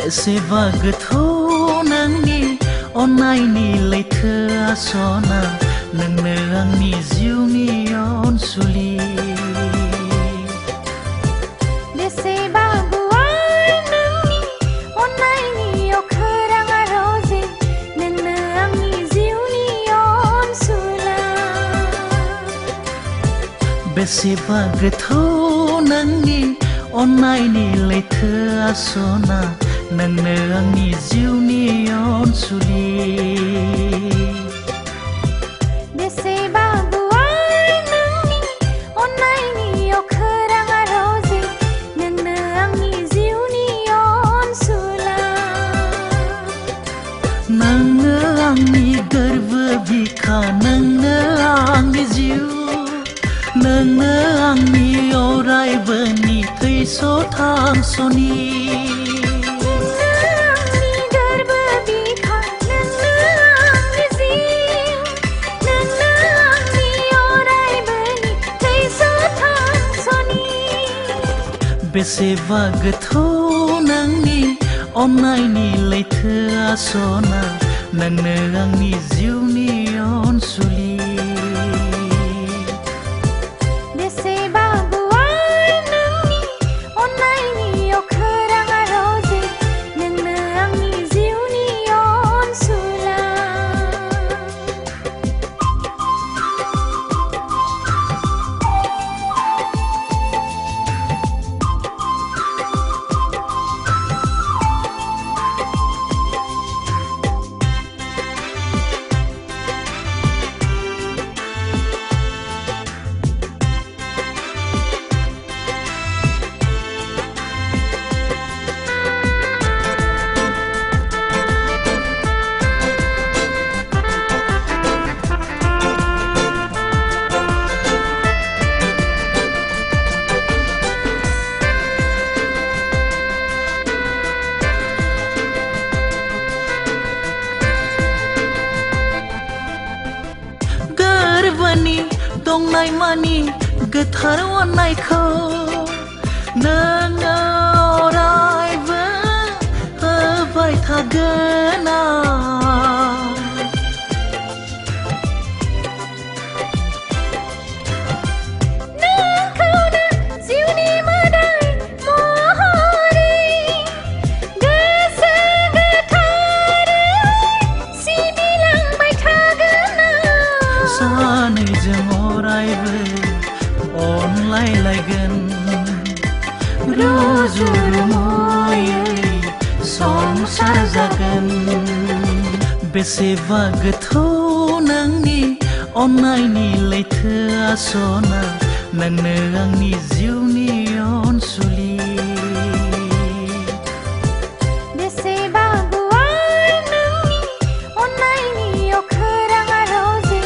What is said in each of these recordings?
बेसेबा गोथौ नोंनि अननायनि लैथो आसना नोंनो आंनि जिउनि अनसुलि बेसेबा गुवार नोंनि अननायनि अखोरां आरोजे नोंनो आंनि जिउनि अनसुला बेसेबा गोथौ नोंनि अननायनि लैथो आसना नोंनो आंनि जिउनि अनसुलि बेसेबा गुवार नोंनि अननायनि अखोरां आरोजे नोंनो आंनि जिउनि अनसुला नोंनो आंनि गोरबो बिखा नोंनो आंनि जिउ नोंनो आंनि अरायबोनि थैस' थांस'नि बेसेबा गोथौ नोंनि अननायनि लैथो आसना नोंनो आंनि जिउनि अनसुलि बेसेबा गुवार नोंनि अननायनि अखोरां आरोजे नोंनो आंनि जिउनि अनसुला दंनाय मानि गोथार अननायखौ नोङो अरायबो होबाय थागोन सानैजों अरायबो अनलायलायगोन रुजु रुमुयै संसार जागोन बेसेबा गोथौ नोंनि अननायनि लैथो आसना नोंनो आंनि जिउनि अनसुलि बेसेबा गुवार नोंनि अननायनि अखोरां आरोजे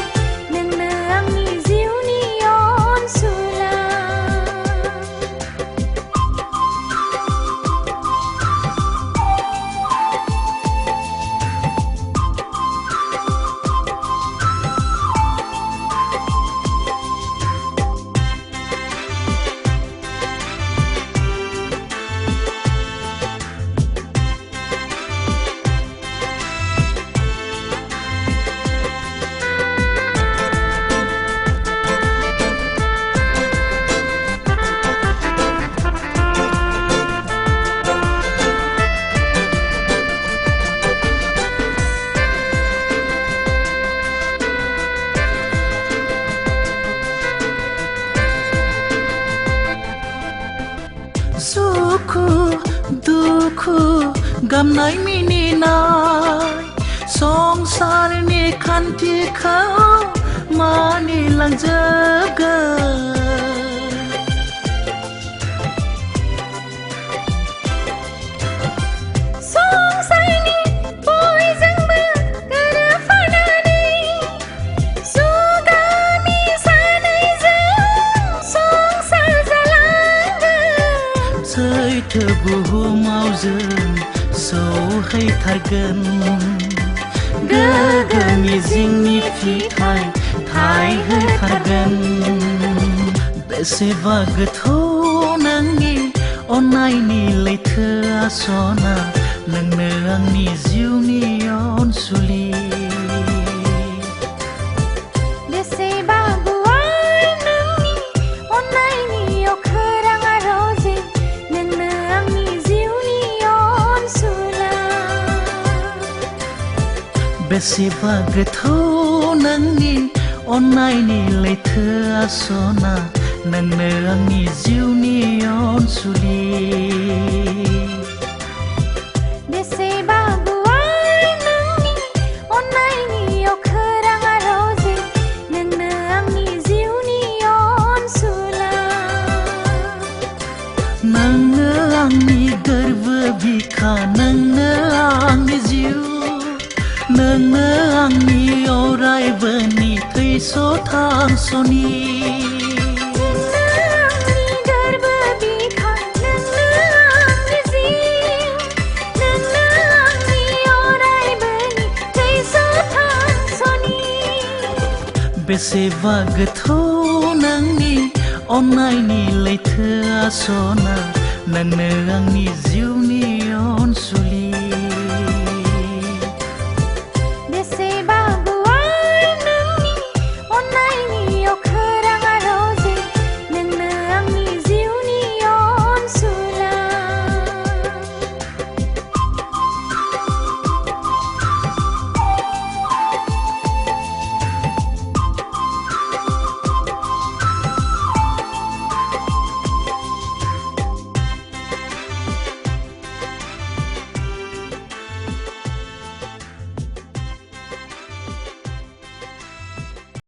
नोंनो आंनि जिउनि अनसुला सुखु दुखु गामनाय मिनिनाय संसारनि खान्थिखौ मानिलांजोबगोन संसारनि बयजोंबो गोरोबफानानै जुगामि सानैजों संसार जालांगोन सैथो बुहुमाव जों सौहैथारगोन गोगो मिजिंनि फिथाइ थाइहोथारगोन बेसेबा गोथौ नोंनि अननायनि लैथो आसना नोंनो आंनि जिउनि अनसुलि बेसेबा गुवार नोंनि अननायनि अखोराङा रजे नोंनो आंनि जिउनि अनसुला बेसेबा गोथौ नोंनि अननायनि लैथोआ सना नोंनो आंनि जिउनि अनसुलि बेसेबा गुवार नोंनि अननायनि अखोराङा रजे नोंनो आंनि जिउनि अनसुला नोंनो आंनि गोरबो बिखा नोंनो आंनि जिउ नोंनो आंनि अरायबोनि थैस' थांस'नि बेसेबा गोथौ नोंनि अननायनि लैथोआ सना नोंनो आंनि जिउनि